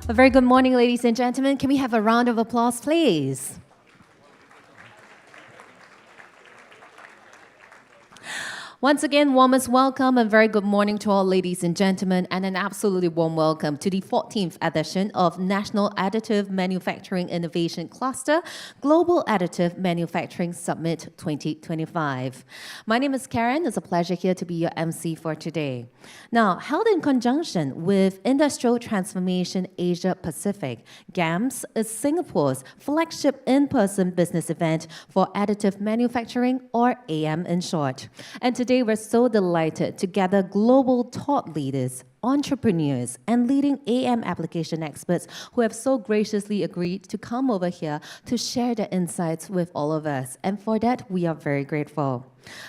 A very good morning, ladies and gentlemen. Can we have a round of applause, please? Once again, warmest welcome and very good morning to all ladies and gentlemen, and an absolutely warm welcome to the 14th edition of National Additive Manufacturing Innovation Cluster Global Additive Manufacturing Summit 2025. My name is Karen. It's a pleasure here to be your MC for today. Now, held in conjunction with Industrial Transformation Asia Pacific, GAMS is Singapore's flagship in-person business event for additive manufacturing, or AM in short. And today we're so delighted to gather global thought leaders, entrepreneurs, and leading AM application experts who have so graciously agreed to come over here to share their insights with all of us. And for that, we are very grateful.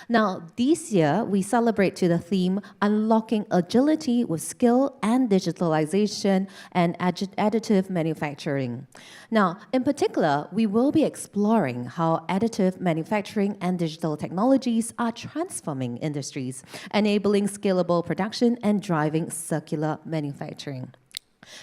Now, this year, we celebrate to the theme, Unlocking Agility with Skill and Digitalisation and Additive Manufacturing. Now, in particular, we will be exploring how additive manufacturing and digital technologies are transforming industries, enabling scalable production and driving circular manufacturing.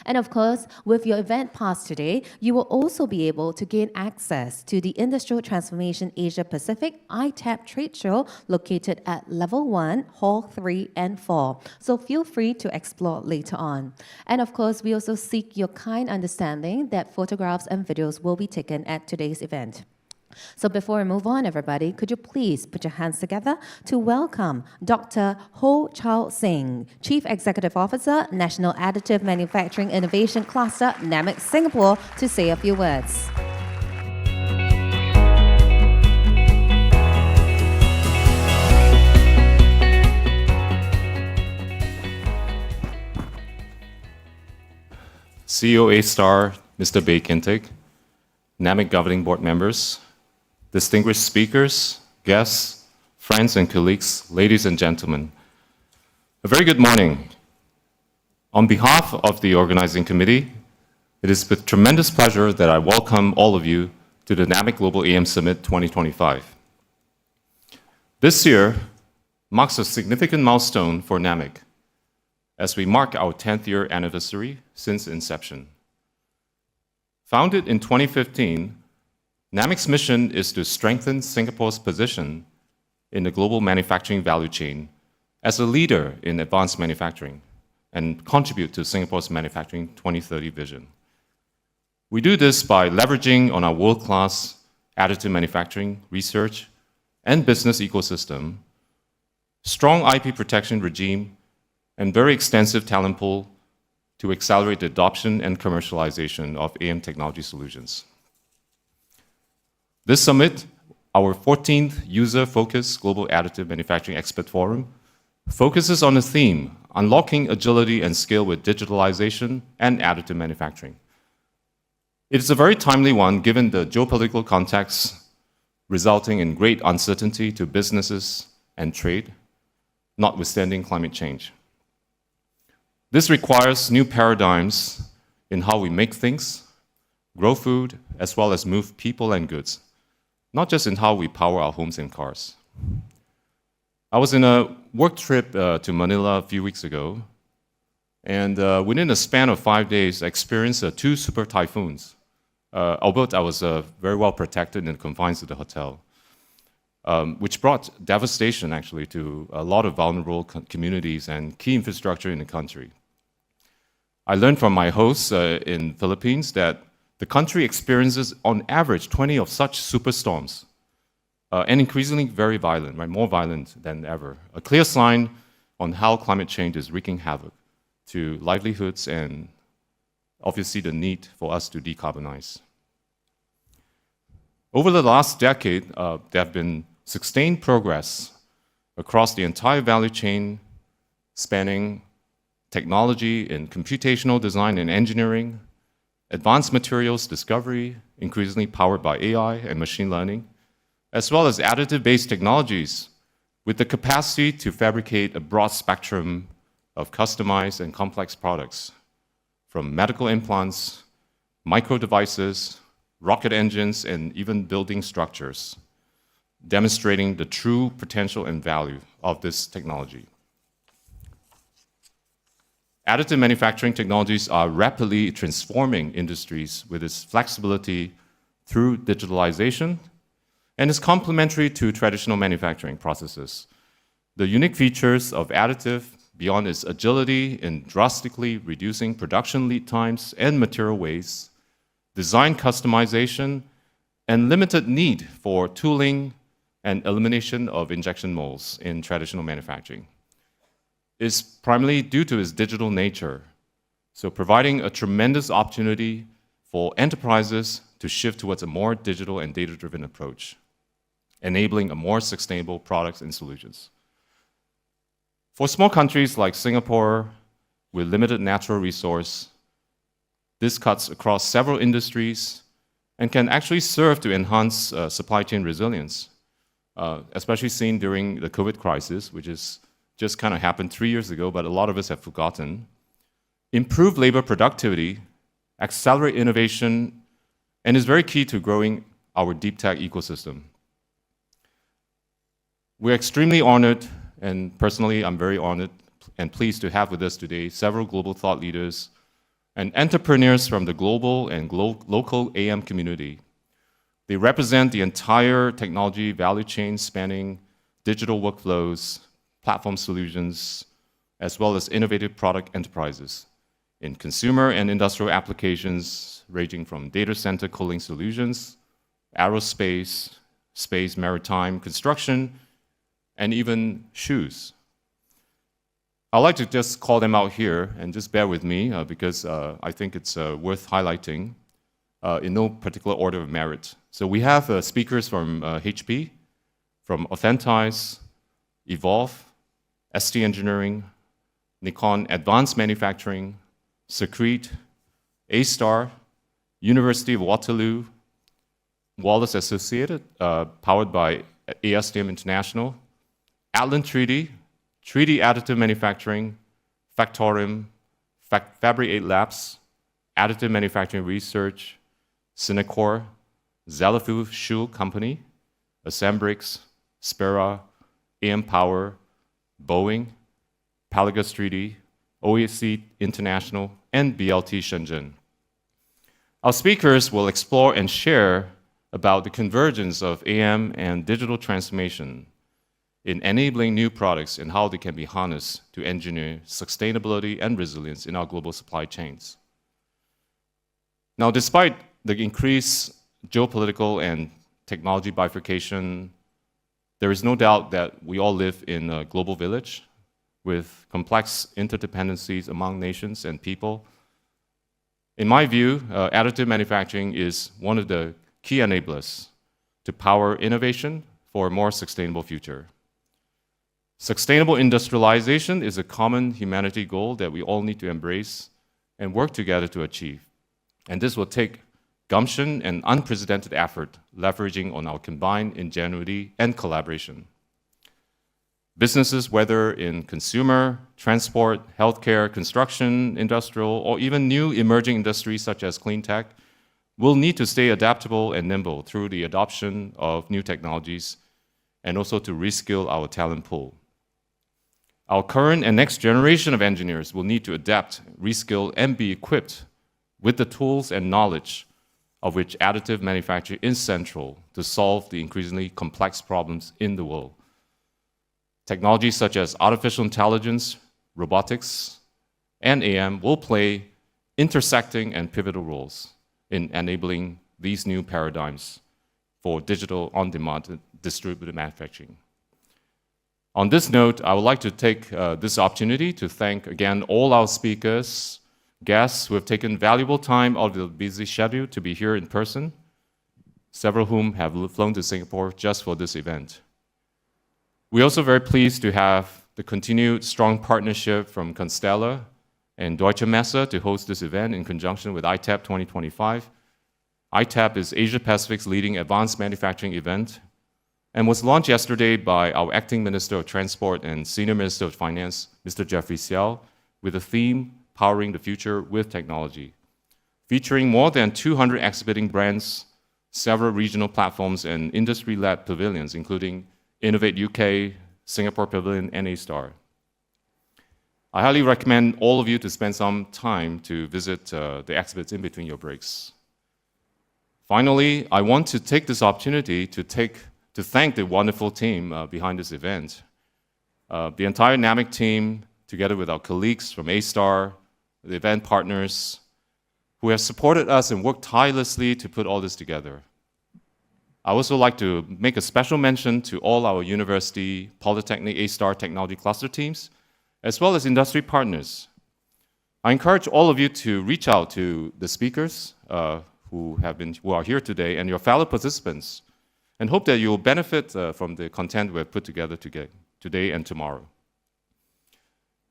And of course, with your event pass today, you will also be able to gain access to the Industrial Transformation Asia Pacific ITAP trade show located at Level 1, Hall 3 and 4. So feel free to explore later on. And of course, we also seek your kind understanding that photographs and videos will be taken at today's event. So before we move on, everybody, could you please put your hands together to welcome Dr. Ho Chao Sing, Chief Executive Officer, National Additive Manufacturing Innovation Cluster, NAMIC Singapore, to say a few words. CEO A-Star, Mr. Bae Kintig, NAMIC Governing Board members, distinguished speakers, guests, friends and colleagues, ladies and gentlemen, a very good morning. On behalf of the organizing committee, it is with tremendous pleasure that I welcome all of you to the NAMIC Global AM Summit 2025. This year marks a significant milestone for NAMIC as we mark our 10th year anniversary since inception. Founded in 2015, NAMIC's mission is to strengthen Singapore's position in the global manufacturing value chain as a leader in advanced manufacturing and contribute to Singapore's Manufacturing 2030 vision. We do this by leveraging on our world-class additive manufacturing, research, and business ecosystem, strong IP protection regime, and very extensive talent pool to accelerate the adoption and commercialization of AM technology solutions. This summit, our 14th user-focused Global Additive Manufacturing Expert Forum, focuses on the theme, Unlocking Agility and Scale with Digitalisation and Additive Manufacturing. It is a very timely one given the geopolitical context resulting in great uncertainty to businesses and trade, notwithstanding climate change. This requires new paradigms in how we make things, grow food, as well as move people and goods, not just in how we power our homes and cars. I was in a work trip to Manila a few weeks ago, and within a span of 5 days, I experienced 2 super typhoons, albeit I was very well protected in the confines of the hotel, which brought devastation actually to a lot of vulnerable communities and key infrastructure in the country. I learned from my hosts in Philippines that the country experiences on average 20 of such superstorms, and increasingly very violent, right? More violent than ever. A clear sign on how climate change is wreaking havoc to livelihoods and obviously the need for us to decarbonize. Over the last decade, there have been sustained progress across the entire value chain, spanning technology in computational design and engineering, advanced materials discovery, increasingly powered by AI and machine learning, as well as additive-based technologies with the capacity to fabricate a broad spectrum of customized and complex products, from medical implants, micro devices, rocket engines, and even building structures, demonstrating the true potential and value of this technology. Additive manufacturing technologies are rapidly transforming industries with its flexibility through digitalization and is complementary to traditional manufacturing processes. The unique features of additive, beyond its agility in drastically reducing production lead times and material waste, design customization, and limited need for tooling and elimination of injection molds in traditional manufacturing, is primarily due to its digital nature, so providing a tremendous opportunity for enterprises to shift towards a more digital and data-driven approach, enabling a more sustainable products and solutions. For small countries like Singapore, with limited natural resource, this cuts across several industries and can actually serve to enhance supply chain resilience, especially seen during the COVID crisis, which is just kind of happened 3 years ago, but a lot of us have forgotten. Improve labor productivity, accelerate innovation, and is very key to growing our deep tech ecosystem. We're extremely honored, and personally, I'm very honored and pleased to have with us today several global thought leaders and entrepreneurs from the global and local AM community. They represent the entire technology value chain spanning digital workflows, platform solutions, as well as innovative product enterprises in consumer and industrial applications ranging from data center cooling solutions, aerospace, space, maritime, construction, and even shoes. I'd like to just call them out here, and just bear with me because I think it's worth highlighting in no particular order of merit. So we have speakers from HP, from Authentize, Evolve, ST Engineering, Nikon Advanced Manufacturing, Secrete, A-Star, University of Waterloo, Wallace Associated, powered by ASTM International, Atlan 3D, 3D Additive Manufacturing, Factorium, Fabri8 Labs, Additive Manufacturing Research, Cinecor, Zalafu Shoe Company, Assembrix, Spera, AM Power, Boeing, Palagas 3D, OEC International, and BLT Shenzhen. Our speakers will explore and share about the convergence of AM and digital transformation in enabling new products and how they can be harnessed to engineer sustainability and resilience in our global supply chains. Now, despite the increased geopolitical and technology bifurcation, there is no doubt that we all live in a global village with complex interdependencies among nations and people. In my view, additive manufacturing is one of the key enablers to power innovation for a more sustainable future. Sustainable industrialization is a common humanity goal that we all need to embrace and work together to achieve. And this will take gumption and unprecedented effort, leveraging on our combined ingenuity and collaboration. Businesses, whether in consumer, transport, healthcare, construction, industrial, or even new emerging industries such as clean tech, will need to stay adaptable and nimble through the adoption of new technologies and also to reskill our talent pool. Our current and next generation of engineers will need to adapt, reskill, and be equipped with the tools and knowledge of which additive manufacturing is central to solve the increasingly complex problems in the world. Technologies such as artificial intelligence, robotics, and AM will play intersecting and pivotal roles in enabling these new paradigms for digital on-demand distributed manufacturing. On this note, I would like to take this opportunity to thank again all our speakers, guests who have taken valuable time out of their busy schedule to be here in person, several of whom have flown to Singapore just for this event. We're also very pleased to have the continued strong partnership from Constella and Deutsche Messe to host this event in conjunction with ITAP 2025. ITAP is Asia Pacific's leading advanced manufacturing event and was launched yesterday by our Acting Minister of Transport and Senior Minister of Finance, Mr. Jeffrey Xiao, with the theme Powering the Future with Technology, featuring more than 200 exhibiting brands, several regional platforms, and industry-led pavilions, including Innovate UK, Singapore Pavilion, and A-Star. I highly recommend all of you to spend some time to visit the exhibits in between your breaks. Finally, I want to take this opportunity to thank the wonderful team behind this event. The entire NAMIC team, together with our colleagues from A-Star, the event partners, who have supported us and worked tirelessly to put all this together. I also like to make a special mention to all our university, Polytechnic, A-Star technology cluster teams, as well as industry partners. I encourage all of you to reach out to the speakers who are here today and your fellow participants, and hope that you will benefit from the content we have put together today and tomorrow.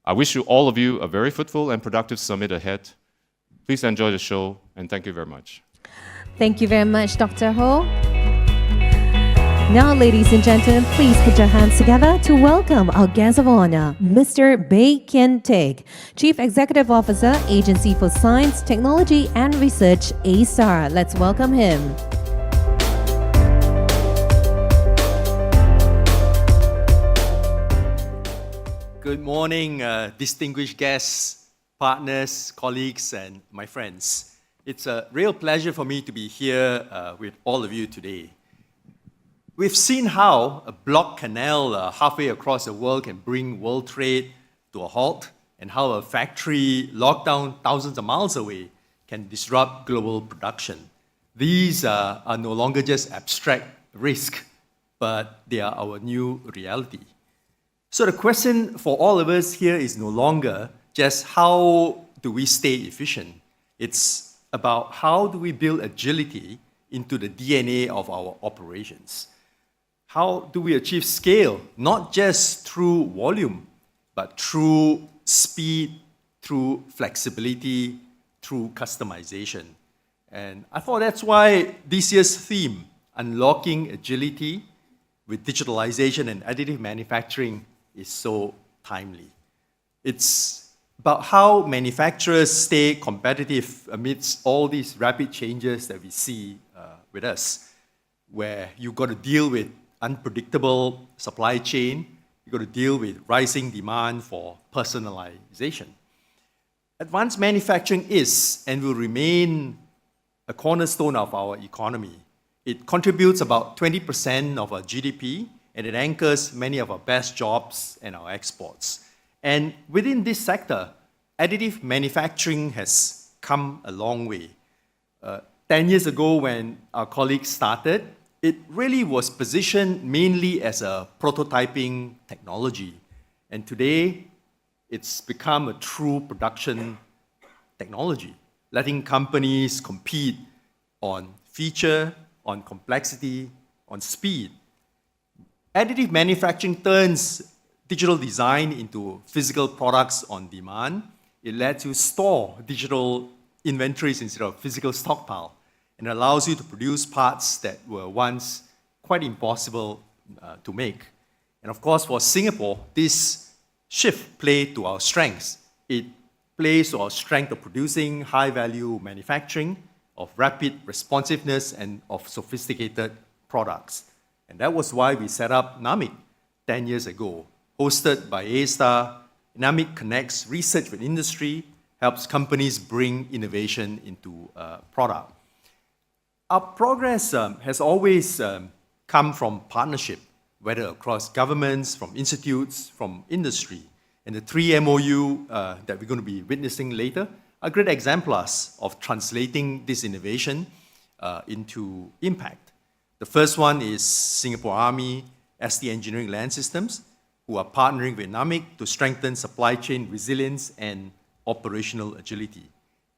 I wish all of you a very fruitful and productive summit ahead. Please enjoy the show, and thank you very much. Thank you very much, Dr. Ho. Now, ladies and gentlemen, please put your hands together to welcome our guest of honor, Mr. Bae Kian Teck, Chief Executive Officer, Agency for Science, Technology and Research, A-Star. Let's welcome him. Good morning, distinguished guests, partners, colleagues, and my friends. It's a real pleasure for me to be here with all of you today. We've seen how a blocked canal halfway across the world can bring world trade to a halt, and how a factory locked down thousands of miles away can disrupt global production. These are no longer just abstract risk, but they are our new reality. So the question for all of us here is no longer just how do we stay efficient. It's about how do we build agility into the DNA of our operations. How do we achieve scale, not just through volume, but through speed, through flexibility, through customization. And I thought that's why this year's theme, Unlocking Agility with Digitalization and Additive Manufacturing, is so timely. It's about how manufacturers stay competitive amidst all these rapid changes that we see with us, where you've got to deal with unpredictable supply chain, you've got to deal with rising demand for personalization. Advanced manufacturing is and will remain a cornerstone of our economy. It contributes about 20% of our GDP, and it anchors many of our best jobs and our exports. And within this sector, additive manufacturing has come a long way. 10 years ago, when our colleagues started, it really was positioned mainly as a prototyping technology. And today, it's become a true production technology, letting companies compete on feature, on complexity, on speed. Additive manufacturing turns digital design into physical products on demand. It lets you store digital inventories instead of physical stockpile, and allows you to produce parts that were once quite impossible to make. And of course, for Singapore, this shift played to our strengths. It plays to our strength of producing high-value manufacturing, of rapid responsiveness, and of sophisticated products. And that was why we set up NAMIC 10 years ago. Hosted by A-Star, NAMIC connects research with industry, helps companies bring innovation into product. Our progress has always come from partnership, whether across governments, from institutes, from industry. And the 3 MOU that we're going to be witnessing later are great exemplars of translating this innovation into impact. The first one is Singapore Army, ST Engineering Land Systems, who are partnering with NAMIC to strengthen supply chain resilience and operational agility.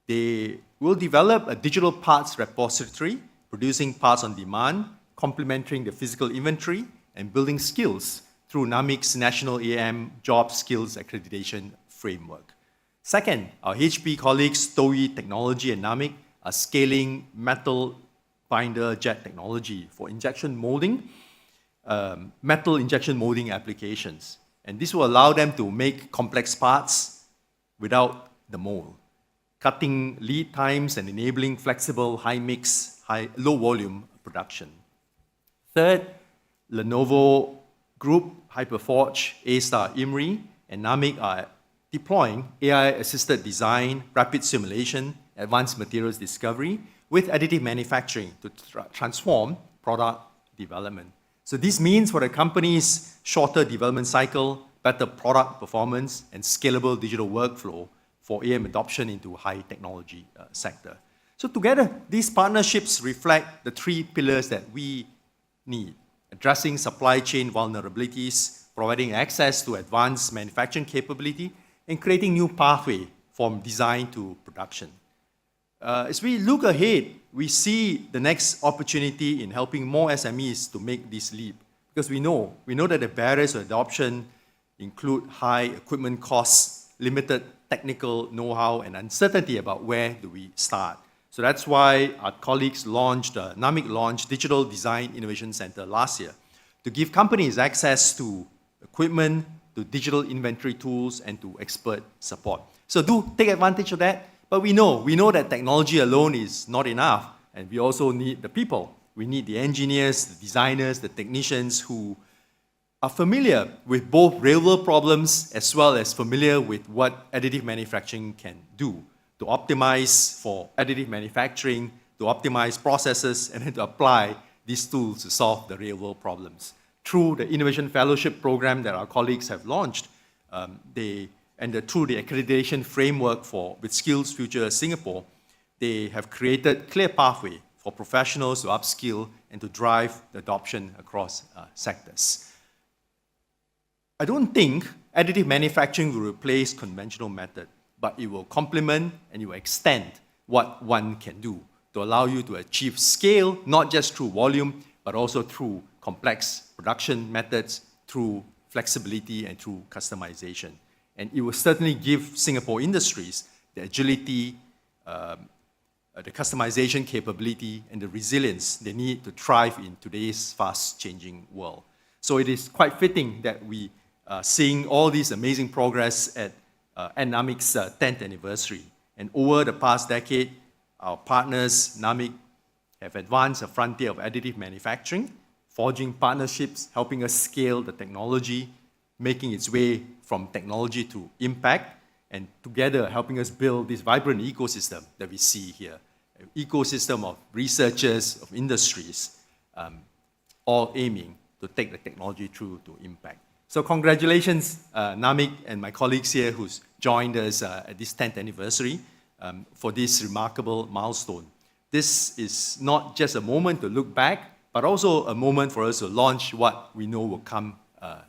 They will develop a digital parts repository, producing parts on demand, complementing the physical inventory, and building skills through NAMIC's National AM Job Skills Accreditation Framework. Second, our HP colleagues, TOEI Technology and NAMIC, are scaling metal binder jet technology for injection molding, metal injection molding applications. And this will allow them to make complex parts without the mold, cutting lead times and enabling flexible, high-mix, low-volume production. Third, Lenovo Group, Hyperforge, A-Star, IMRI, and NAMIC are deploying AI-assisted design, rapid simulation, advanced materials discovery with additive manufacturing to transform product development. So this means for the company's shorter development cycle, better product performance, and scalable digital workflow for AM adoption into high technology sector. So together, these partnerships reflect the three pillars that we need: addressing supply chain vulnerabilities, providing access to advanced manufacturing capability, and creating new pathway from design to production. As we look ahead, we see the next opportunity in helping more SMEs to make this leap, because we know that the barriers to adoption include high equipment costs, limited technical know-how, and uncertainty about where do we start. So that's why our colleagues launched, NAMIC launched Digital Design Innovation Center last year to give companies access to equipment, to digital inventory tools, and to expert support. So do take advantage of that. But we know that technology alone is not enough, and we also need the people. We need the engineers, the designers, the technicians who are familiar with both real-world problems as well as familiar with what additive manufacturing can do to optimize for additive manufacturing, to optimize processes, and then to apply these tools to solve the real-world problems. Through the Innovation Fellowship program that our colleagues have launched, through the accreditation framework with Skills Future Singapore, they have created clear pathway for professionals to upskill and to drive the adoption across sectors. I don't think additive manufacturing will replace conventional method, but it will complement and it will extend what one can do to allow you to achieve scale, not just through volume, but also through complex production methods, through flexibility and through customization. And it will certainly give Singapore industries the agility, the customization capability, and the resilience they need to thrive in today's fast-changing world. So it is quite fitting that we are seeing all this amazing progress at NAMIC's 10th anniversary. And over the past decade, our partners, NAMIC, have advanced the frontier of additive manufacturing, forging partnerships, helping us scale the technology, making its way from technology to impact, and together helping us build this vibrant ecosystem that we see here. An ecosystem of researchers, of industries, all aiming to take the technology through to impact. So congratulations, NAMIC and my colleagues here who's joined us at this 10th anniversary for this remarkable milestone. This is not just a moment to look back, but also a moment for us to launch what we know will come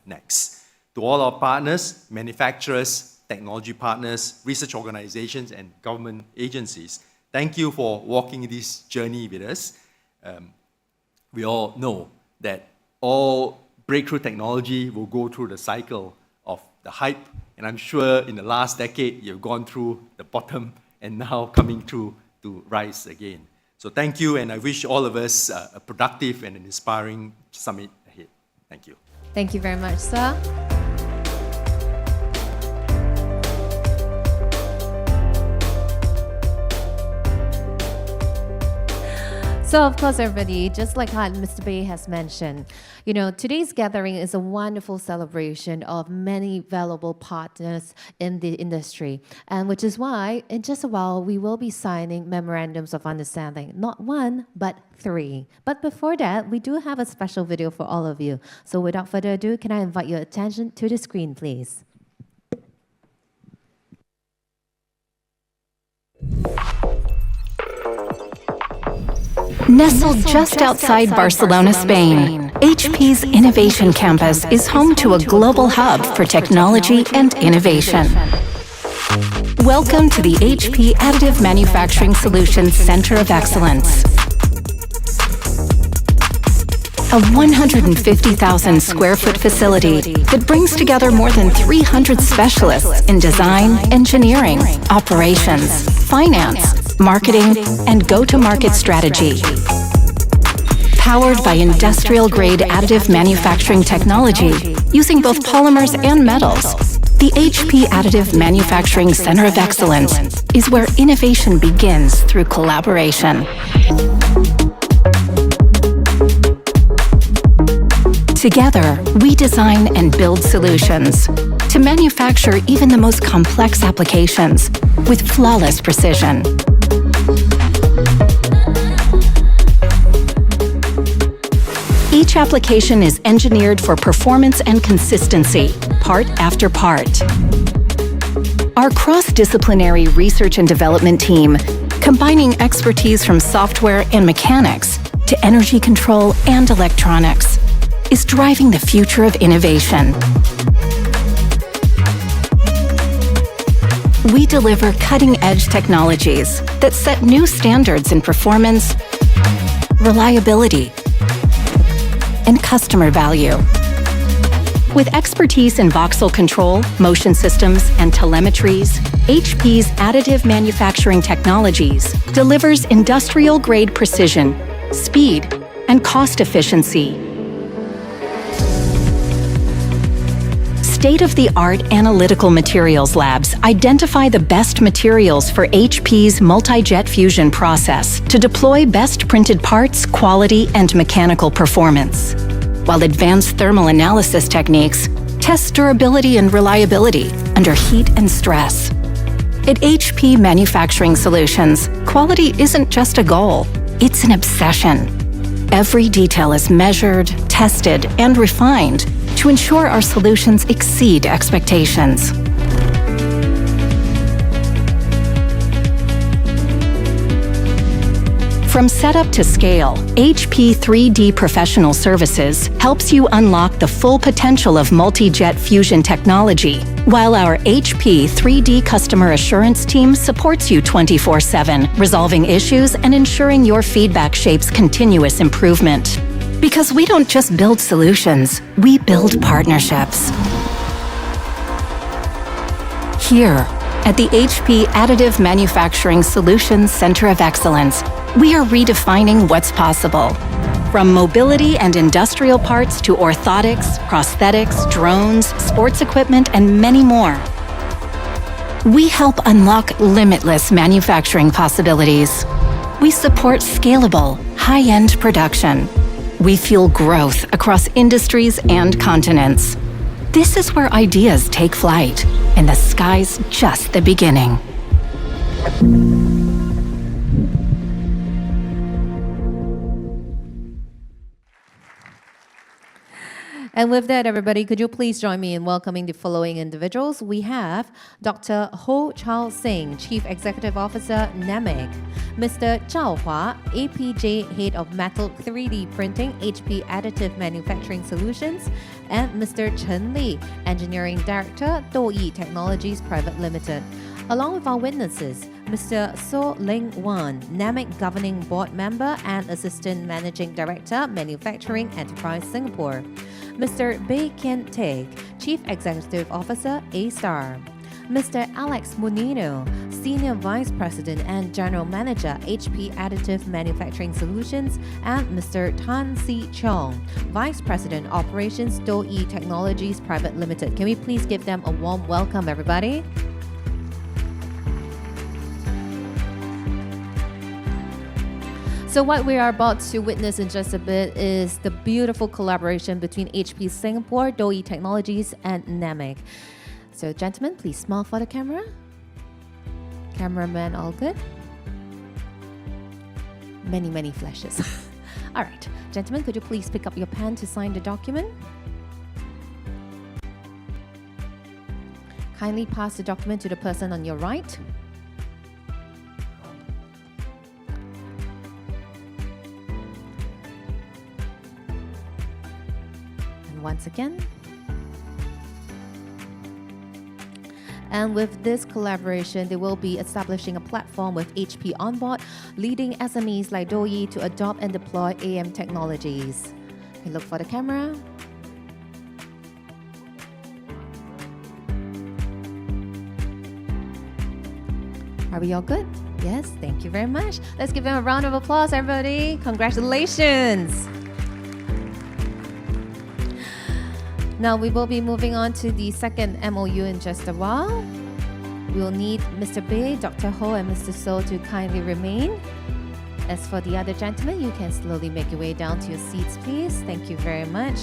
next. To all our partners, manufacturers, technology partners, research organizations, and government agencies, thank you for walking this journey with us. We all know that all breakthrough technology will go through the cycle of the hype, and I'm sure in the last decade, you've gone through the bottom and now coming through to rise again. So thank you, and I wish all of us a productive and an inspiring summit ahead. Thank you. Thank you very much, sir. So, of course, everybody, just like Mr. Bay has mentioned, today's gathering is a wonderful celebration of many valuable partners in the industry, and which is why, in just a while, we will be signing memorandums of understanding, not one, but 3. But before that, we do have a special video for all of you. So, without further ado, can I invite your attention to the screen, please? Nestled just outside Barcelona, Spain, HP's Innovation Campus is home to a global hub for technology and innovation. Welcome to the HP Additive Manufacturing Solutions Center of Excellence. A 150,000 square foot facility that brings together more than 300 specialists in design, engineering, operations, finance, marketing, and go-to-market strategy. Powered by industrial-grade additive manufacturing technology using both polymers and metals, the HP Additive Manufacturing Center of Excellence is where innovation begins through collaboration. Together, we design and build solutions. to manufacture even the most complex applications with flawless precision. Each application is engineered for performance and consistency, part after part. Our cross-disciplinary research and development team, combining expertise from software and mechanics to energy control and electronics, is driving the future of innovation. We deliver cutting-edge technologies that set new standards in performance, reliability, and customer value. With expertise in voxel control, motion systems, and telemetries, HP's additive manufacturing technologies delivers industrial-grade precision, speed, and cost efficiency. State-of-the-art analytical materials labs identify the best materials for HP's multi-jet fusion process to deploy best printed parts, quality, and mechanical performance, while advanced thermal analysis techniques test durability and reliability under heat and stress. At HP Manufacturing Solutions, quality isn't just a goal, it's an obsession. Every detail is measured, tested, and refined to ensure our solutions exceed expectations. From setup to scale, HP 3D Professional Services helps you unlock the full potential of multi-jet fusion technology, while our HP 3D Customer Assurance team supports you 24/7, resolving issues and ensuring your feedback shapes continuous improvement. Because we don't just build solutions, we build partnerships. Here, at the HP Additive Manufacturing Solutions Center of Excellence, we are redefining what's possible. From mobility and industrial parts to orthotics, prosthetics, drones, sports equipment, and many more. We help unlock limitless manufacturing possibilities. We support scalable, high-end production. We fuel growth across industries and continents. This is where ideas take flight, and the sky's just the beginning. And with that, everybody, could you please join me in welcoming the following individuals? We have Dr. Ho Chao Sing, Chief Executive Officer, NAMIC; Mr. Zhao Hua, APJ Head of Metal 3D Printing, HP Additive Manufacturing Solutions; and Mr. Chen Li, Engineering Director, Douyi Technologies Private Limited. Along with our witnesses, Mr. So Ling Wan, NAMIC Governing Board Member and Assistant Managing Director, Manufacturing Enterprise Singapore; Mr. Bae Kian Teck, Chief Executive Officer, A-Star; Mr. Alex Munino, Senior Vice President and General Manager, HP Additive Manufacturing Solutions; and Mr. Tan Si Chong, Vice President Operations, Douyi Technologies Private Limited. Can we please give them a warm welcome, everybody? So what we are about to witness in just a bit is the beautiful collaboration between HP Singapore, Douyi Technologies, and NAMIC. So gentlemen, please smile for the camera. Cameraman, all good? Many, many flashes. All right, gentlemen, could you please pick up your pen to sign the document? Kindly pass the document to the person on your right. Once again. And with this collaboration, they will be establishing a platform with HP on board, leading SMEs like Douyi to adopt and deploy AM technologies. Okay, look for the camera. Are we all good? Yes, thank you very much. Let's give them a round of applause, everybody. Congratulations. Now we will be moving on to the second MOU in just a while. We'll need Mr. Bae, Dr. Ho, and Mr. So to kindly remain. As for the other gentlemen, you can slowly make your way down to your seats, please. Thank you very much.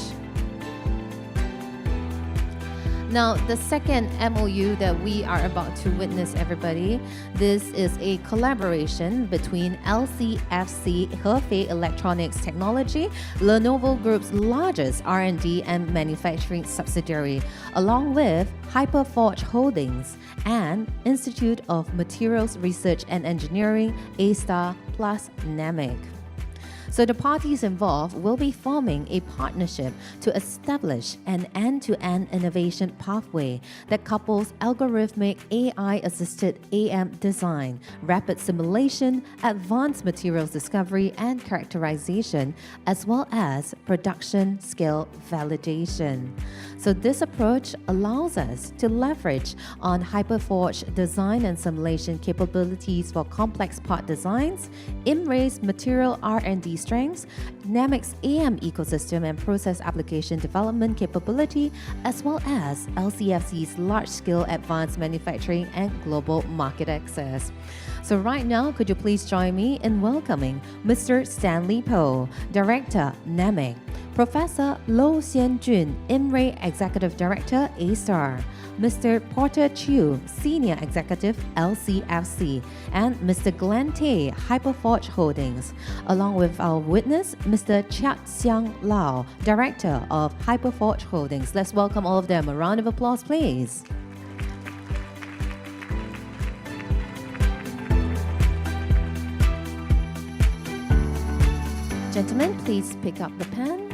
Now, the second MOU that we are about to witness, everybody, this is a collaboration between LCFC Hefei Electronics Technology, Lenovo Group's largest R&D and manufacturing subsidiary, along with Hyperforge Holdings and Institute of Materials Research and Engineering, A-Star plus NAMIC. So the parties involved will be forming a partnership to establish an end-to-end innovation pathway that couples algorithmic AI-assisted AM design, rapid simulation, advanced materials discovery and characterization, as well as production scale validation. So this approach allows us to leverage on Hyperforge design and simulation capabilities for complex part designs, IMRA's material R&D strengths, NAMIC's AM ecosystem and process application development capability, as well as LCFC's large-scale advanced manufacturing and global market access. So right now, could you please join me in welcoming Mr. Stanley Poe, Director, NAMIC, Professor Lo Xianjun, IMRA Executive Director, A-Star, Mr. Porter Chiu, Senior Executive, LCFC, and Mr. Glenn Tay, Hyperforge Holdings, along with our witness, Mr. Chiat Xiang Lao, Director of Hyperforge Holdings. Let's welcome all of them. A round of applause, please. Gentlemen, please pick up the pen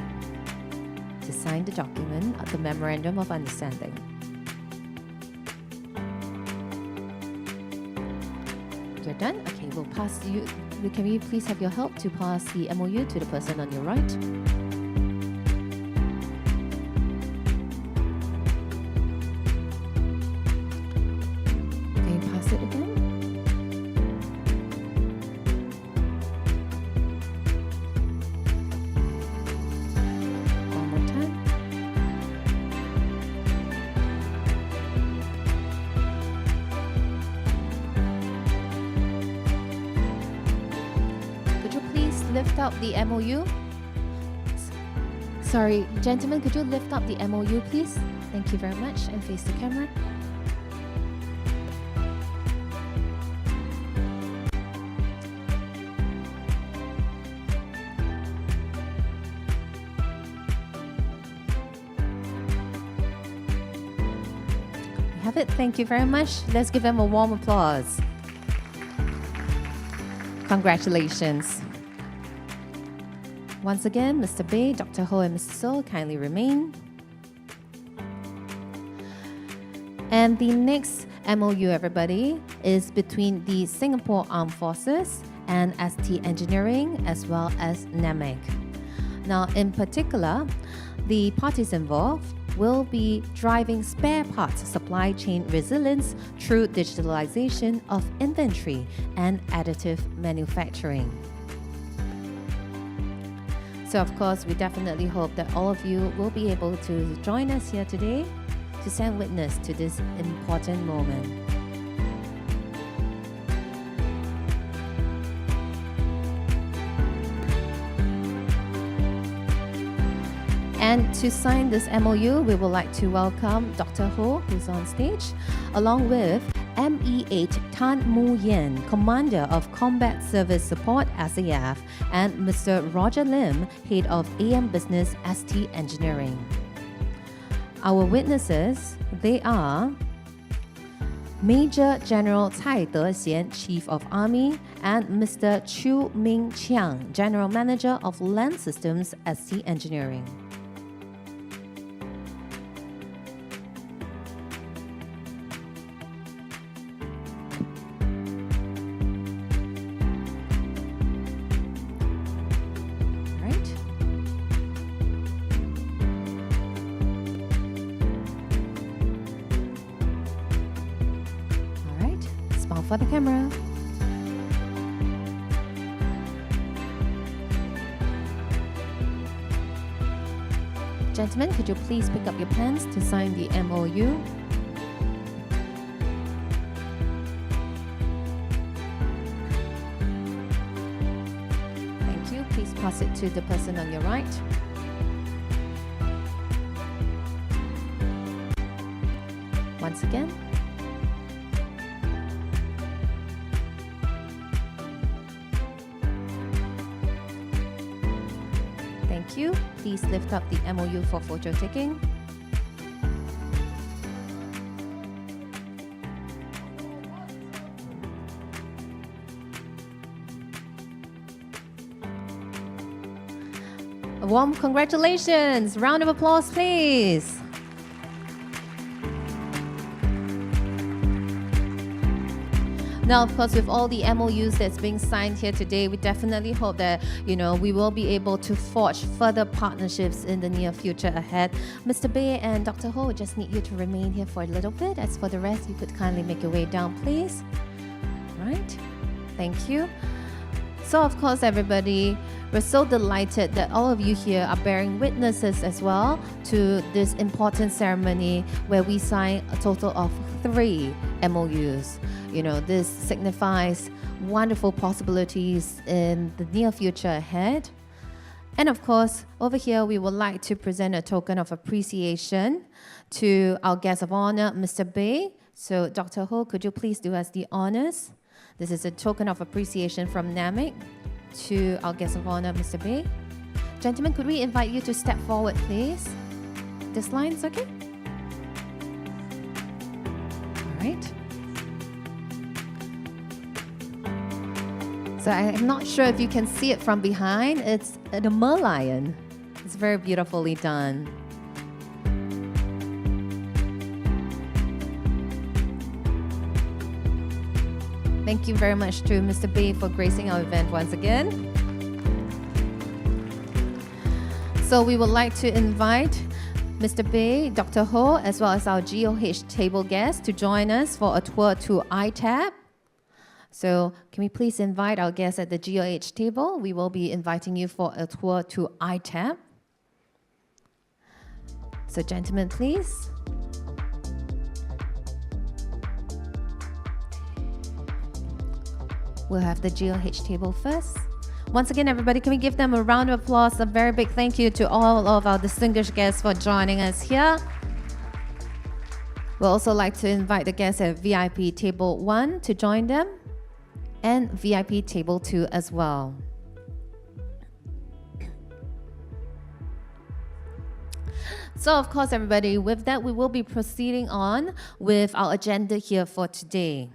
to sign the document of the Memorandum of Understanding. You're done? Okay, we'll pass you. Can we please have your help to pass the MOU to the person on your right? Can you pass it again? One more time. Could you please lift up the MOU? Sorry, gentlemen, could you lift up the MOU, please? Thank you very much, and face the camera. We have it. Thank you very much. Let's give them a warm applause. Congratulations. Once again, Mr. Bay, Dr. Ho, and Mr. So, kindly remain. And the next MOU, everybody, is between the Singapore Armed Forces and ST Engineering, as well as NAMIC. Now, in particular, the parties involved will be driving spare parts supply chain resilience through digitalization of inventory and additive manufacturing. So of course, we definitely hope that all of you will be able to join us here today to stand witness to this important moment. And to sign this MOU, we would like to welcome Dr. Ho, who's on stage, along with ME8 Tan Mu Yen, Commander of Combat Service Support, SAF, and Mr. Roger Lim, Head of AM Business, ST Engineering. Our witnesses, they are Major General Cai Dexian, Chief of Army, and Mr. Chu Ming Chiang, General Manager of Land Systems, ST Engineering. For the camera. Gentlemen, could you please pick up your pens to sign the MOU? Thank you. Please pass it to the person on your right. once again. Thank you. Please lift up the MOU for photo taking. A warm congratulations. Round of applause, please. Now, of course, with all the MOUs that's being signed here today, we definitely hope that, we will be able to forge further partnerships in the near future ahead. Mr. Bay and Dr. Ho, we just need you to remain here for a little bit. As for the rest, you could kindly make your way down, please. Right? Thank you. So, of course, everybody, we're so delighted that all of you here are bearing witnesses as well to this important ceremony where we sign a total of 3 MOUs. This signifies wonderful possibilities in the near future ahead. And of course, over here, we would like to present a token of appreciation to our guest of honor, Mr. Bay. So, Dr. Ho, could you please do us the honors? This is a token of appreciation from NAMIC to our guest of honor, Mr. Bay. Gentlemen, could we invite you to step forward, please? This line's okay? All right. So I'm not sure if you can see it from behind. It's the merlion. It's very beautifully done. Thank you very much to Mr. Bay for gracing our event once again. So we would like to invite Mr. Bay, Dr. Ho, as well as our GOH table guests to join us for a tour to ITAB. So can we please invite our guests at the GOH table? We will be inviting you for a tour to ITAB. So gentlemen, please. We'll have the GOH table first. Once again, everybody, can we give them a round of applause? A very big thank you to all of our distinguished guests for joining us here. We'll also like to invite the guests at VIP Table 1 to join them, and VIP Table 2 as well. So, of course, everybody, with that, we will be proceeding on with our agenda here for today.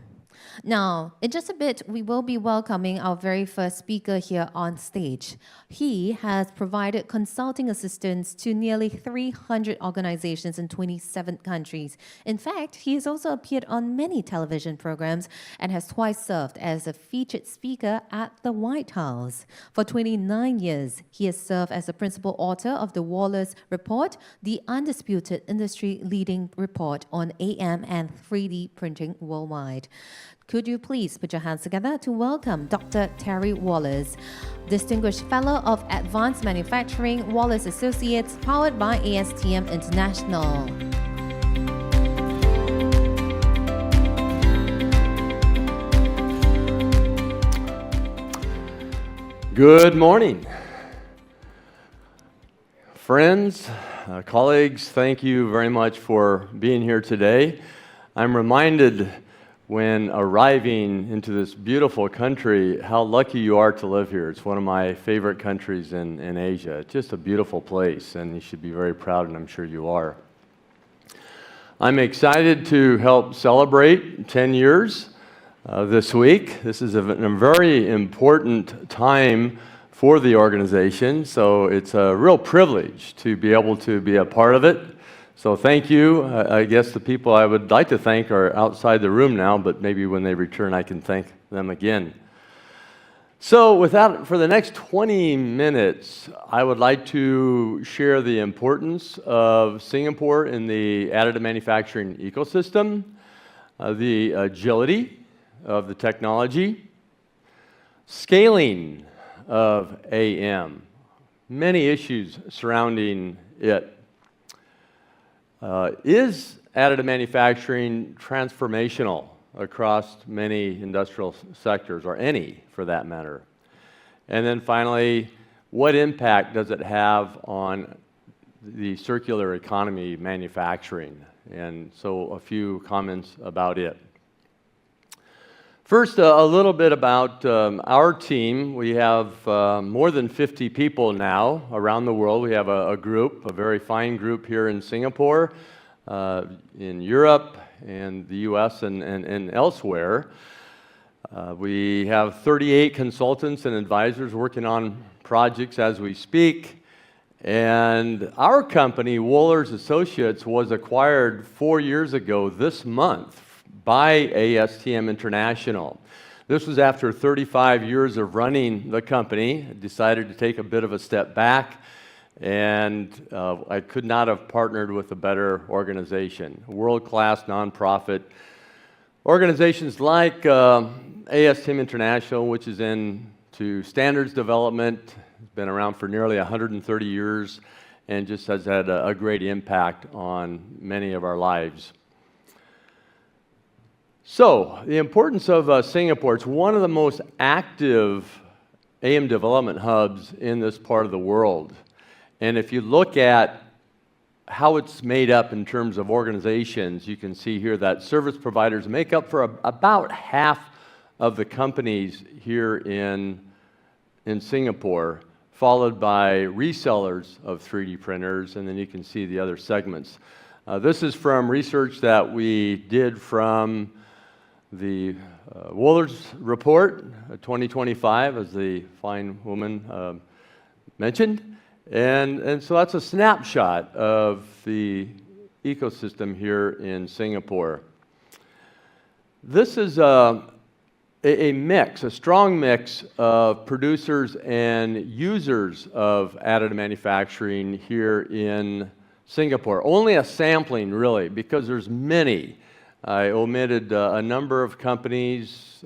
Now, in just a bit, we will be welcoming our very first speaker here on stage. He has provided consulting assistance to nearly 300 organizations in 27 countries. In fact, he has also appeared on many television programs and has twice served as a featured speaker at the White House. For 29 years, he has served as the principal author of the Wallace Report, the undisputed industry-leading report on AM and 3D printing worldwide. Could you please put your hands together to welcome Dr. Terry Wallace, Distinguished Fellow of Advanced Manufacturing, Wallace Associates, powered by ASTM International. Good morning. Friends, colleagues, thank you very much for being here today. I'm reminded when arriving into this beautiful country, how lucky you are to live here. It's one of my favorite countries in Asia. It's just a beautiful place, and you should be very proud, and I'm sure you are. I'm excited to help celebrate 10 years this week. This is a very important time for the organization, so it's a real privilege to be able to be a part of it. So thank you. I guess the people I would like to thank are outside the room now, but maybe when they return I can thank them again. So for the next 20 minutes, I would like to share the importance of Singapore in the additive manufacturing ecosystem, the agility of the technology, scaling of AM, many issues surrounding it. Is additive manufacturing transformational across many industrial sectors, or any for that matter? And then finally, what impact does it have on the circular economy manufacturing? and so a few comments about it. First, a little bit about our team. We have more than 50 people now around the world. We have a group, a very fine group here in Singapore, in Europe, and the US, and elsewhere. We have 38 consultants and advisors working on projects as we speak. And our company, Wohlers Associates, was acquired 4 years ago this month by ASTM International. This was after 35 years of running the company. I decided to take a bit of a step back, and I could not have partnered with a better organization. World-class nonprofit organizations like ASTM International, which is into standards development, has been around for nearly 130 years, and just has had a great impact on many of our lives. So, the importance of Singapore. It's one of the most active AM development hubs in this part of the world. And if you look at how it's made up in terms of organizations, you can see here that service providers make up for about half of the companies here in Singapore, followed by resellers of 3D printers, and then you can see the other segments. This is from research that we did from the Wohlers Report 2025, as the fine woman mentioned. And so that's a snapshot of the ecosystem here in Singapore. This is a mix, a strong mix of producers and users of additive manufacturing here in Singapore. Only a sampling, really, because there's many. I omitted a number of companies,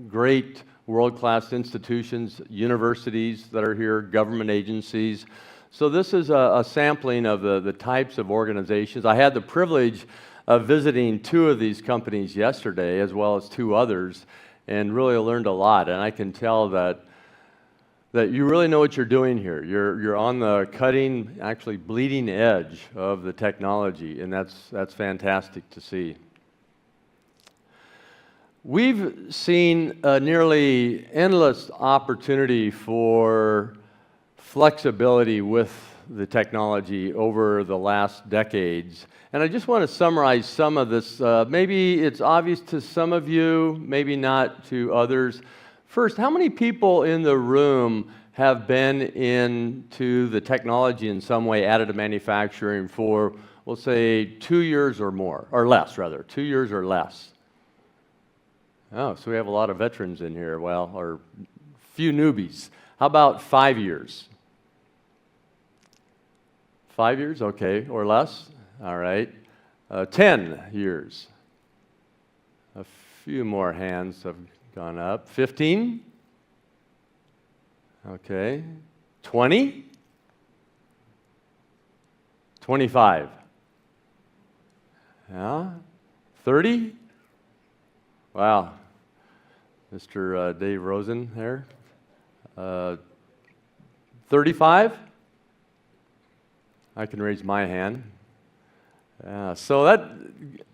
great world-class institutions, universities that are here, government agencies. So this is a sampling of the types of organizations. I had the privilege of visiting 2 of these companies yesterday, as well as 2 others, and really learned a lot. And I can tell that you really know what you're doing here. You're on the cutting, actually bleeding edge of the technology, and that's fantastic to see. We've seen a nearly endless opportunity for flexibility with the technology over the last decades. And I just want to summarize some of this. Maybe it's obvious to some of you, maybe not to others. First, how many people in the room have been into the technology in some way, additive manufacturing, for, we'll say, 2 years or more, or less, rather, 2 years or less? Oh, so we have a lot of veterans in here, well, or few newbies. How about 5 years? 5 years, okay, or less? All right. 10 years. A few more hands have gone up. 15? Okay. 20? 25? Yeah. 30? Wow. Mr. Dave Rosen there. 35? I can raise my hand. So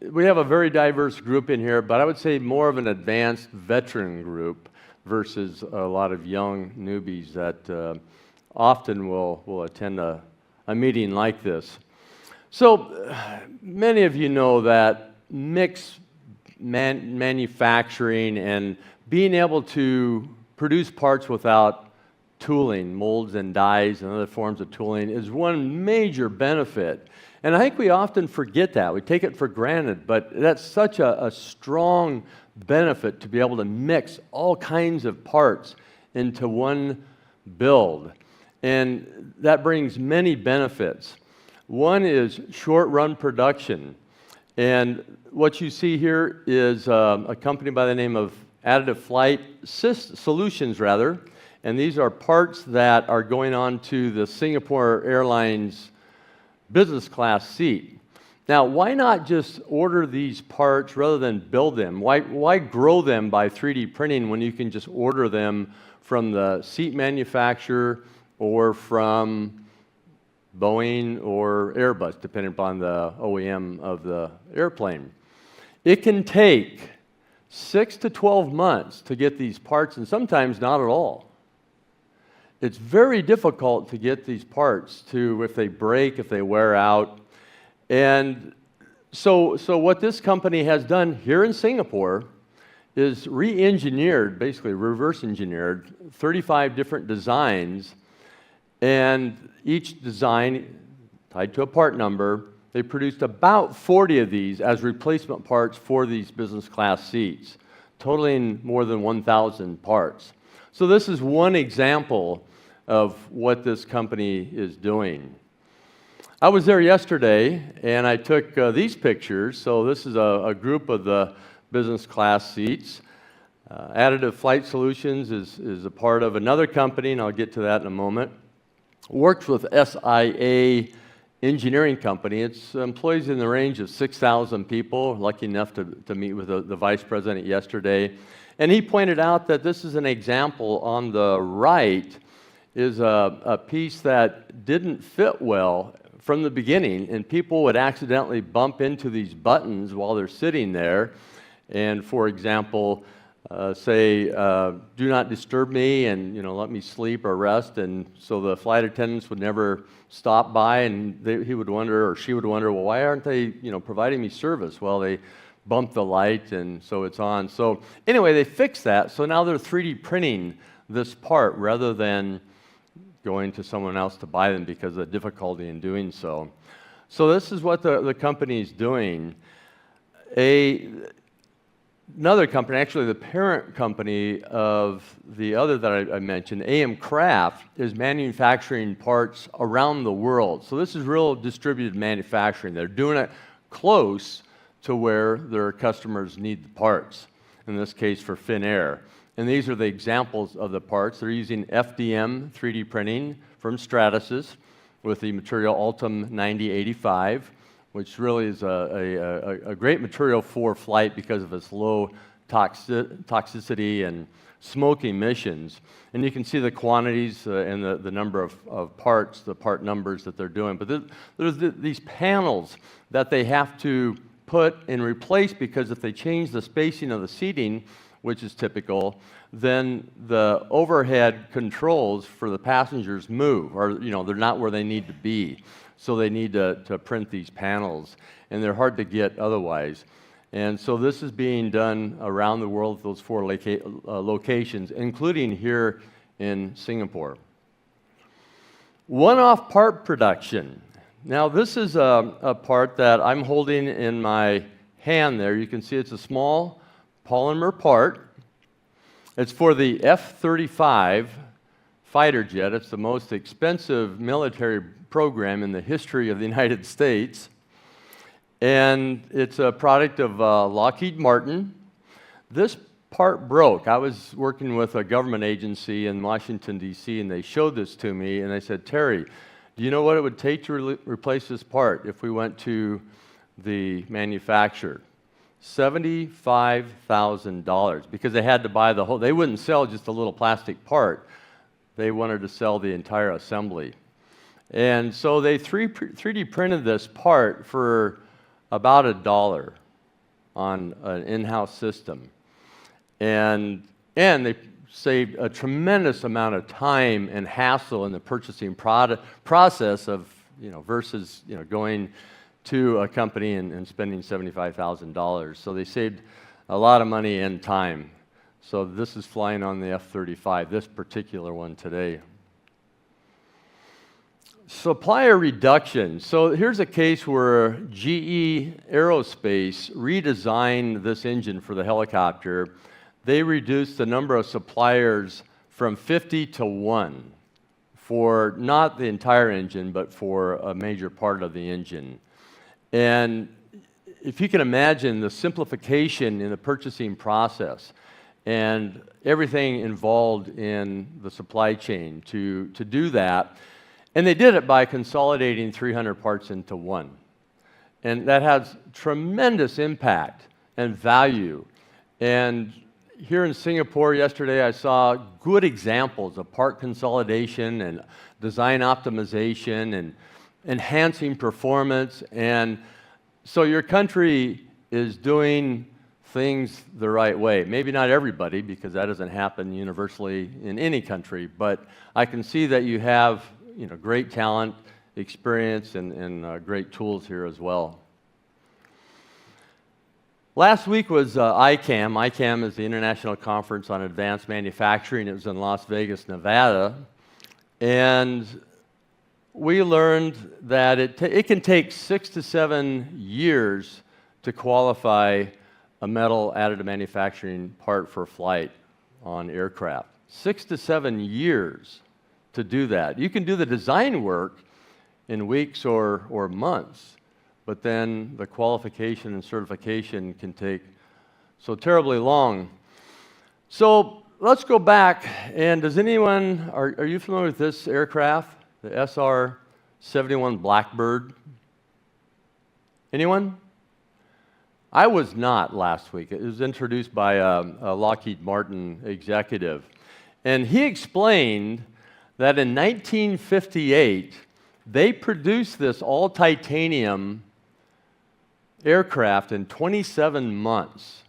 we have a very diverse group in here, but I would say more of an advanced veteran group versus a lot of young newbies that often will attend a meeting like this. So many of you know that mixed manufacturing and being able to produce parts without tooling, molds and dies and other forms of tooling, is one major benefit. And I think we often forget that. We take it for granted, but that's such a strong benefit to be able to mix all kinds of parts into one build. And that brings many benefits. One is short-run production. And what you see here is a company by the name of Additive Flight Solutions, rather. And these are parts that are going on to the Singapore Airlines business class seat. Now, why not just order these parts rather than build them? Why grow them by 3D printing when you can just order them from the seat manufacturer or from Boeing or Airbus, depending upon the OEM of the airplane. It can take 6 to 12 months to get these parts, and sometimes not at all. It's very difficult to get these parts to, if they break, if they wear out. And so what this company has done here in Singapore is re-engineered, basically reverse engineered, 35 different designs, and each design tied to a part number. They produced about 40 of these as replacement parts for these business class seats, totaling more than 1,000 parts. So this is one example of what this company is doing. I was there yesterday, and I took these pictures. So this is a group of the business class seats. Additive Flight Solutions is a part of another company, and I'll get to that in a moment. Works with SIA engineering company. It's employs in the range of 6,000 people. Lucky enough to meet with the vice president yesterday. And he pointed out that this is an example on the right is a piece that didn't fit well from the beginning, and people would accidentally bump into these buttons while they're sitting there. And for example, say, do not disturb me, and let me sleep or rest. And so the flight attendants would never stop by, and he would wonder, or she would wonder, well, why aren't they providing me service? Well, they bumped the light, and so it's on. So anyway, they fixed that. So now they're 3D printing this part rather than going to someone else to buy them because of the difficulty in doing so. So this is what the company is doing. Another company, actually the parent company of the other that I mentioned, AM Craft, is manufacturing parts around the world. So this is real distributed manufacturing. They're doing it close to where their customers need the parts, in this case for Finnair. And these are the examples of the parts. They're using FDM 3D printing from Stratasys with the material Ultim 9085, which really is a great material for flight because of its low toxicity and smoke emissions. And you can see the quantities and the number of parts, the part numbers that they're doing. But there's these panels that they have to put and replace, because if they change the spacing of the seating, which is typical, then the overhead controls for the passengers move, or they're not where they need to be. So they need to print these panels, and they're hard to get otherwise. And so this is being done around the world, those 4 locations, including here in Singapore. One-off part production. Now this is a part that I'm holding in my hand there. You can see it's a small polymer part. It's for the F-35 fighter jet. It's the most expensive military program in the history of the United States. And it's a product of Lockheed Martin. This part broke. I was working with a government agency in Washington, D.C., and they showed this to me, and they said, Terry, do you know what it would take to replace this part if we went to the manufacturer? $75,000, because they had to buy the whole. They wouldn't sell just a little plastic part. They wanted to sell the entire assembly. And so they 3D printed this part for about $1 on an in-house system. And they saved a tremendous amount of time and hassle in the purchasing process of, versus, going to a company and spending $75,000. So they saved a lot of money and time. So this is flying on the F-35, this particular one today. Supplier reduction. So here's a case where GE Aerospace redesigned this engine for the helicopter. They reduced the number of suppliers from 50 to 1 for not the entire engine, but for a major part of the engine. And if you can imagine the simplification in the purchasing process and everything involved in the supply chain to do that. And they did it by consolidating 300 parts into one. And that has tremendous impact and value. And here in Singapore yesterday, I saw good examples of part consolidation and design optimization and enhancing performance. And so your country is doing things the right way. Maybe not everybody, because that doesn't happen universally in any country, but I can see that you have great talent, experience, and great tools here as well. Last week was ICAM. ICAM is the International Conference on Advanced Manufacturing. It was in Las Vegas, Nevada. And we learned that it can take 6 to 7 years to qualify a metal additive manufacturing part for flight on aircraft. 6 to 7 years to do that. You can do the design work in weeks or months, but then the qualification and certification can take so terribly long. So let's go back, and does anyone, are you familiar with this aircraft, the SR-71 Blackbird? Anyone? I was not last week. It was introduced by a Lockheed Martin executive, and he explained that in 1958, they produced this all-titanium aircraft in 27 months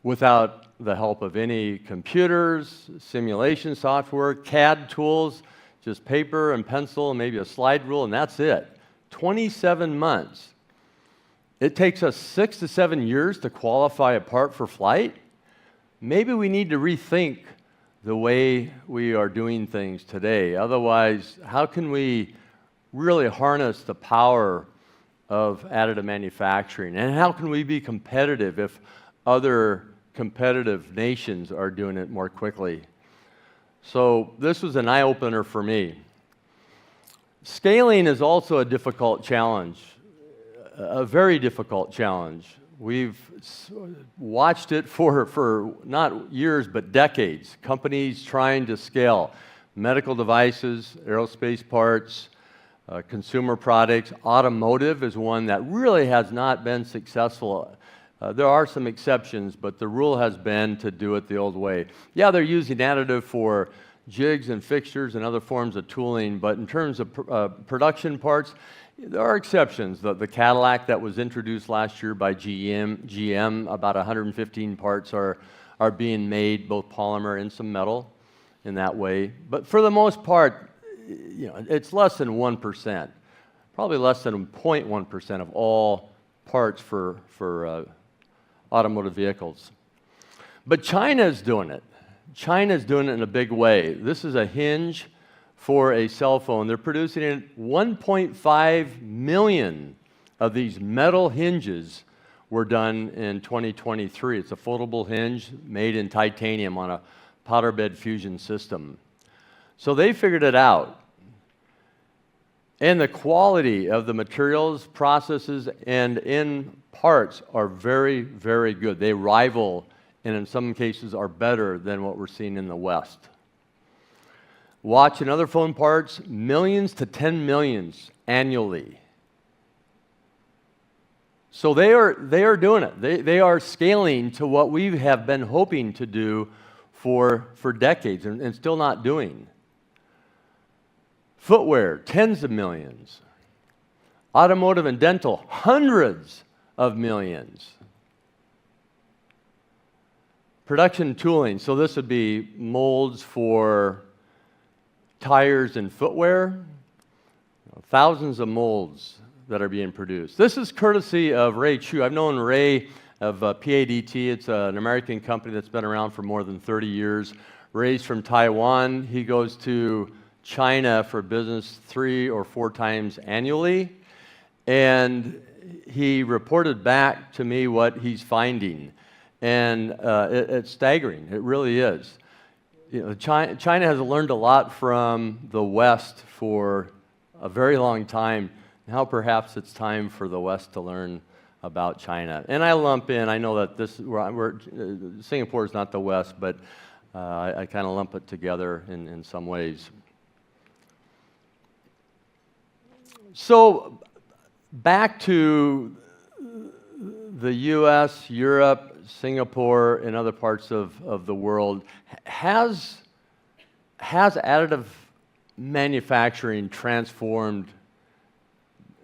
without the help of any computers, simulation software, CAD tools, just paper and pencil and maybe a slide rule, and that's it. 27 months. It takes us 6 to 7 years to qualify a part for flight. Maybe we need to rethink the way we are doing things today. Otherwise, how can we really harness the power of additive manufacturing? And how can we be competitive if other competitive nations are doing it more quickly? So this was an eye-opener for me. Scaling is also a difficult challenge, a very difficult challenge. We've watched it for not years, but decades. Companies trying to scale medical devices, aerospace parts, consumer products. Automotive is one that really has not been successful. There are some exceptions, but the rule has been to do it the old way. Yeah, they're using additive for jigs and fixtures and other forms of tooling, but in terms of production parts, there are exceptions. The Cadillac that was introduced last year by GM, about 115 parts are being made, both polymer and some metal in that way. But for the most part, it's less than 1%, probably less than 0.1% of all parts for automotive vehicles. But China is doing it. China is doing it in a big way. This is a hinge for a cell phone. They're producing 1.5 million of these metal hinges were done in 2023. It's a foldable hinge made in titanium on a powder bed fusion system. So they figured it out. And the quality of the materials, processes, and in parts are very, very good. They rival, and in some cases are better than what we're seeing in the West. Watch and other phone parts, millions to 10 millions annually. So they are doing it. They are scaling to what we have been hoping to do for decades and still not doing. Footwear, tens of millions. Automotive and dental, hundreds of millions. Production tooling, so this would be molds for tires and footwear. Thousands of molds that are being produced. This is courtesy of Ray Chu. I've known Ray of PADT. It's an American company that's been around for more than 30 years. Ray's from Taiwan. He goes to China for business 3 or 4 times annually, and he reported back to me what he's finding, and it's staggering. It really is. China has learned a lot from the West for a very long time. Now perhaps it's time for the West to learn about China. And I lump in, I know that Singapore is not the West, but I kind of lump it together in some ways. So back to the US, Europe, Singapore, and other parts of the world, has additive manufacturing transformed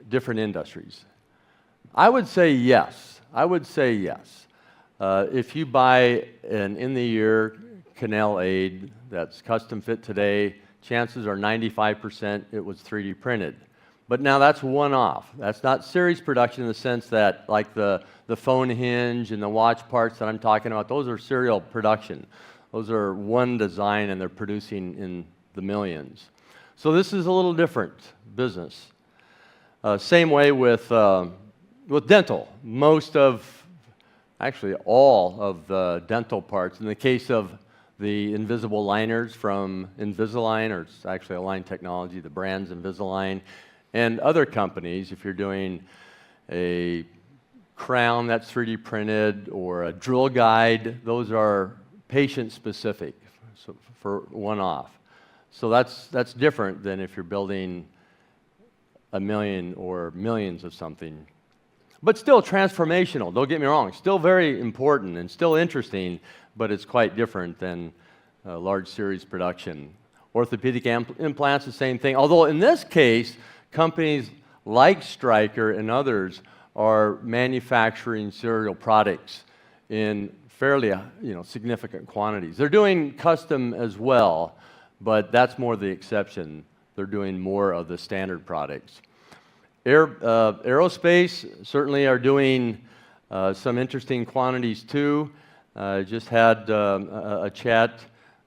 different industries? I would say yes. I would say yes. If you buy an in-the-ear canal aid that's custom fit today, chances are 95% it was 3D printed. But now that's one-off. That's not series production in the sense that, like the phone hinge and the watch parts that I'm talking about, those are serial production. Those are one design and they're producing in the millions. So this is a little different business. Same way with dental. Most of, actually all of the dental parts, in the case of the invisible liners from Invisalign, or it's actually Align Technology, the brand's Invisalign, and other companies, if you're doing a crown that's 3D printed or a drill guide, those are patient-specific, so for one-off. So that's different than if you're building a million or millions of something. But still transformational, don't get me wrong. Still very important and still interesting, but it's quite different than large series production. Orthopedic implants, the same thing. Although in this case, companies like Stryker and others are manufacturing serial products in fairly significant quantities. They're doing custom as well, but that's more the exception. They're doing more of the standard products. Aerospace certainly are doing some interesting quantities too. Just had a chat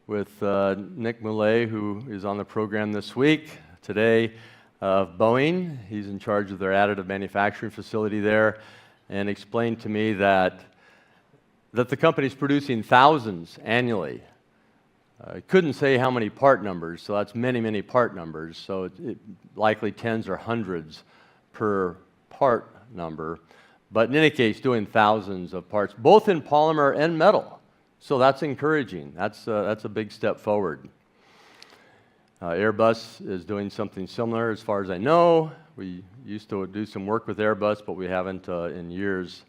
with Nick Moulet, who is on the program this week, today, of Boeing. He's in charge of their additive manufacturing facility there, and explained to me that the company's producing thousands annually. Couldn't say how many part numbers, so that's many, many part numbers, so it likely tens or hundreds per part number. But in any case, doing thousands of parts, both in polymer and metal. So that's encouraging. That's a big step forward. Airbus is doing something similar as far as I know. We used to do some work with Airbus, but we haven't in years.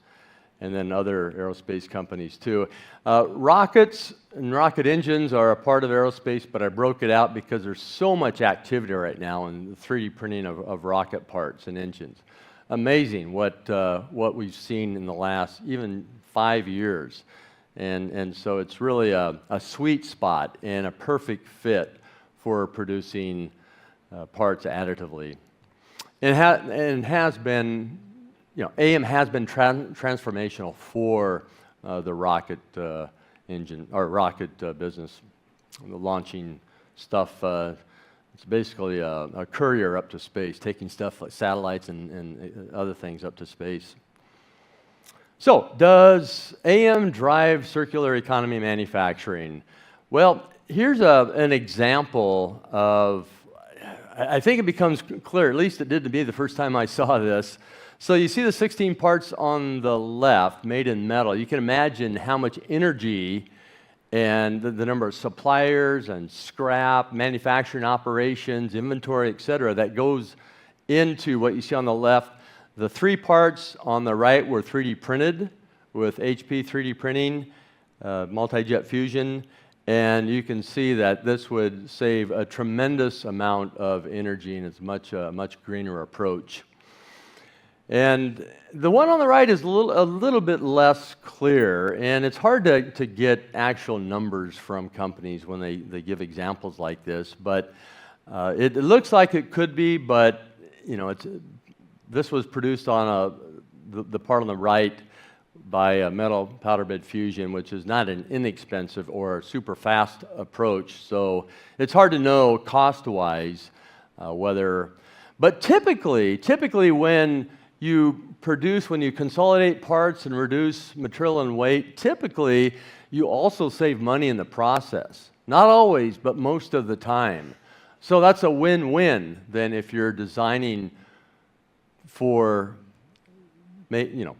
And then other aerospace companies too. Rockets and rocket engines are a part of aerospace, but I broke it out because there's so much activity right now in the 3D printing of rocket parts and engines. Amazing what we've seen in the last even 5 years. And so it's really a sweet spot and a perfect fit for producing parts additively. And has been, AM has been transformational for the rocket engine or rocket business. The launching stuff, it's basically a courier up to space, taking stuff like satellites and other things up to space. So, does AM drive circular economy manufacturing? Well, here's an example of, I think it becomes clear, at least it did to me the first time I saw this. So you see the 16 parts on the left, made in metal. You can imagine how much energy and the number of suppliers and scrap, manufacturing operations, inventory, et cetera, that goes into what you see on the left. The 3 parts on the right were 3D printed with HP 3D printing, multi-jet fusion, and you can see that this would save a tremendous amount of energy, and it's a much greener approach. And the one on the right is a little bit less clear, and it's hard to get actual numbers from companies when they give examples like this, but it looks like it could be, but this was produced on the part on the right by a metal powder bed fusion, which is not an inexpensive or super fast approach, so it's hard to know cost-wise whether, but typically when you consolidate parts and reduce material and weight, typically you also save money in the process. Not always, but most of the time. So that's a win-win than if you're designing for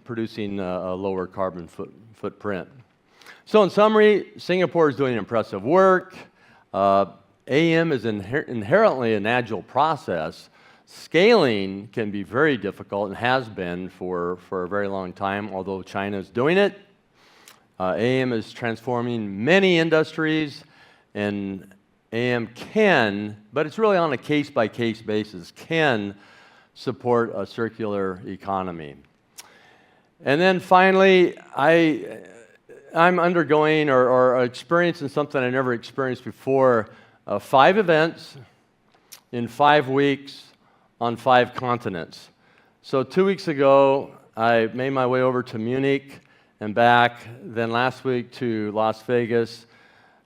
producing a lower carbon footprint. So in summary, Singapore is doing impressive work. AM is inherently an agile process. Scaling can be very difficult and has been for a very long time, although China is doing it. AM is transforming many industries, and AM can, but it's really on a case-by-case basis, can support a circular economy. And then finally, I'm undergoing or experiencing something I never experienced before, 5 events in 5 weeks on 5 continents. So 2 weeks ago, I made my way over to Munich and back, then last week to Las Vegas.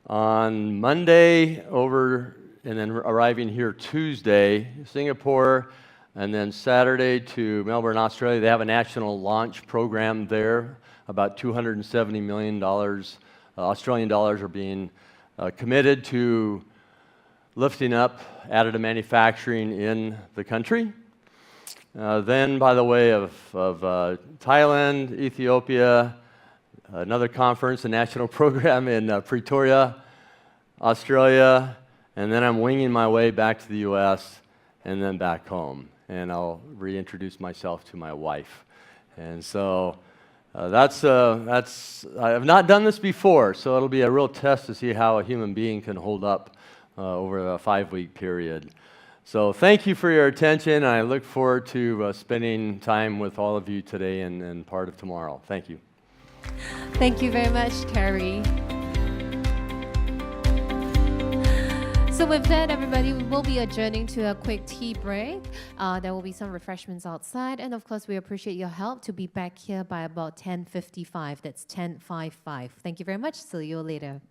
On Monday over, and then arriving here Tuesday, Singapore, and then Saturday to Melbourne, Australia. They have a national launch program there. About $270 million Australian dollars are being committed to lifting up additive manufacturing in the country. Then, by the way of Thailand, Ethiopia, another conference, a national program in Pretoria, Australia, and then I'm winging my way back to the U.S. and then back home. And I'll reintroduce myself to my wife. And so I've not done this before, so it'll be a real test to see how a human being can hold up over a 5-week period. So thank you for your attention, and I look forward to spending time with all of you today and part of tomorrow. Thank you. Thank you very much, Terry. So with that, everybody, we will be adjourning to a quick tea break. There will be some refreshments outside. And of course, we appreciate your help to be back here by about 10:55. That's 10:55. Thank you very much. See you later.